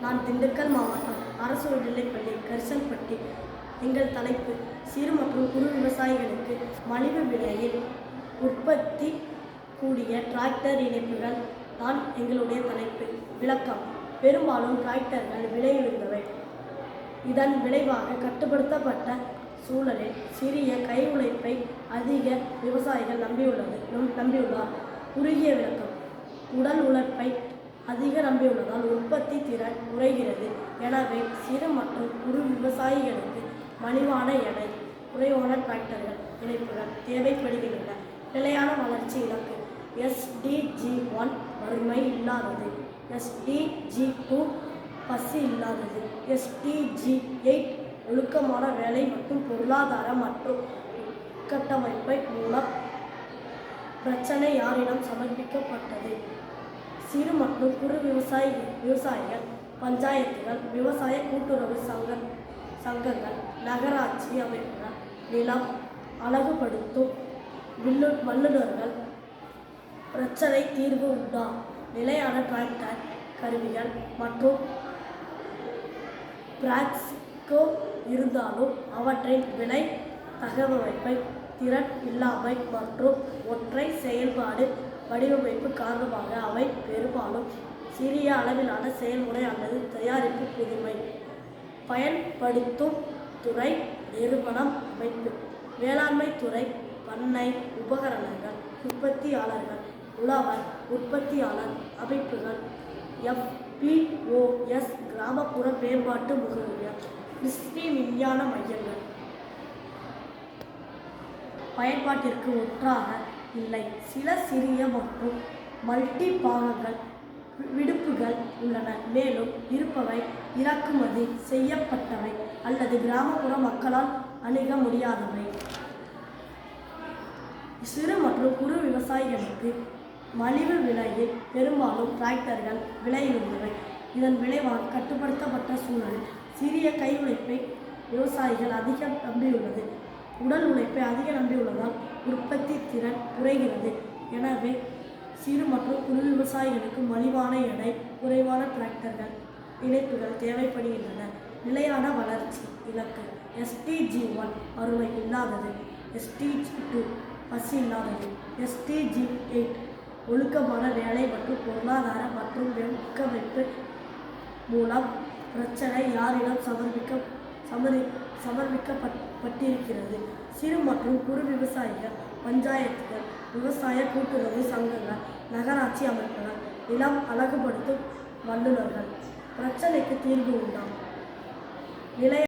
நான் திண்டுக்கல் மாவட்டம் அரசு உயர்நிலைப்பள்ளி கரிசல்பட்டி. எங்கள் தலைப்பு சிறு மற்றும் குறு விவசாயிகளுக்கு மலிவு விலையில் உற்பத்தி கூடிய டிராக்டர் இணைப்புகள் தான் எங்களுடைய தலைப்பு. விளக்கம்: பெரும்பாலும் டிராக்டர்கள் விலை உயர்ந்தவை. இதன் விளைவாக கட்டுப்படுத்தப்பட்ட சூழலில் சிறிய கை உழைப்பை அதிக விவசாயிகள் நம்பியுள்ளார். குறுகிய விளக்கம்: உடல் உழைப்பை அதிக நம்பியுள்ளதால் உற்பத்தி திறன் குறைகிறது. எனவே சிறு மற்றும் குறு விவசாயிகளுக்கு மலிவான எடை, குறைவான டிராக்டர்கள் இணைப்புகள் தேவைப்படுகின்றன. நிலையான வளர்ச்சி இலக்கு: SDG1 வறுமை இல்லாதது, SDG2 பசி இல்லாதது, SDG8 ஒழுக்கமான வேலை மற்றும் பொருளாதார மற்றும் உட்கட்டமைப்பை மூலம் பிரச்சனை யாரிடம் சமர்ப்பிக்கப்பட்டது. சிறு மற்றும் குறு விவசாயிகள், பஞ்சாயத்துகள், விவசாய கூட்டுறவு சங்கங்கள், நகராட்சி அமைப்புகள், நிலம் அழகுபடுத்தும் வல்லுநர்கள். பிரச்சனை தீர்வு உண்டா? நிலையான டிராக்டர் கருவிகள் மற்றும் பிராக்ஸிகோ இருந்தாலும் அவற்றின் விலை, தகவமைப்பை, திறன் இல்லாமை மற்றும் ஒற்றை செயல்பாடு வடிவமைப்பு காரணமாக அவை பெரும்பாலும் சிறிய அளவிலான செயல்முறை அல்லது தயாரிப்பு புதுமை. பயன்படுத்தும் துறை: நிறுவனம், அமைப்பு, வேளாண்மை துறை, பண்ணை உபகரணங்கள், உற்பத்தியாளர்கள், உழவர் உற்பத்தியாளர் அமைப்புகள், FPOS கிராமப்புற மேம்பாட்டு முகமைகள், கிறிஸ்பி விஞ்ஞான மையங்கள். பயன்பாட்டிற்கு ஒன்றாக இல்லை. சில சிறிய மற்றும் மல்டி பாகங்கள் விடுப்புகள் உள்ளன. மேலும் இருப்பவை இறக்குமதி செய்யப்பட்டவை அல்லது கிராமப்புற மக்களால் அணுக முடியாதவை. சிறு மற்றும் குறு விவசாயிகளுக்கு மலிவு விலையில் பெரும்பாலும் டிராக்டர்கள் விலையுயர்ந்தவை. இதன் விளைவாக கட்டுப்படுத்தப்பட்ட சூழலில் சிறிய கை உழைப்பை விவசாயிகள் அதிக நம்பியுள்ளது. உடல் உழைப்பை அதிக நம்பியுள்ளதால் உற்பத்தி திறன் குறைகிறது. எனவே சிறு மற்றும் குறு விவசாயிகளுக்கு மலிவான எடை, குறைவான டிராக்டர்கள் இணைப்புகள் தேவைப்படுகின்றன. நிலையான வளர்ச்சி இலக்கு: SDG1 வறுமை இல்லாதது, SDG2 பசி இல்லாதது, SDG8 ஒழுக்கமான வேலை மற்றும் பொருளாதார மற்றும் உட்கட்டமைப்பு மூலம் பிரச்சனை யாரிடம் சமர்ப்பிக்கப்பட்டிருக்கிறது. சிறு மற்றும் குறு விவசாயிகள், பஞ்சாயத்துகள், விவசாய கூட்டுறவு சங்கங்கள், நகராட்சி அமைப்புகள், நிலம் அழகுபடுத்தும் வல்லுநர்கள். பிரச்சனைக்கு தீர்வு உண்டா? நிலைய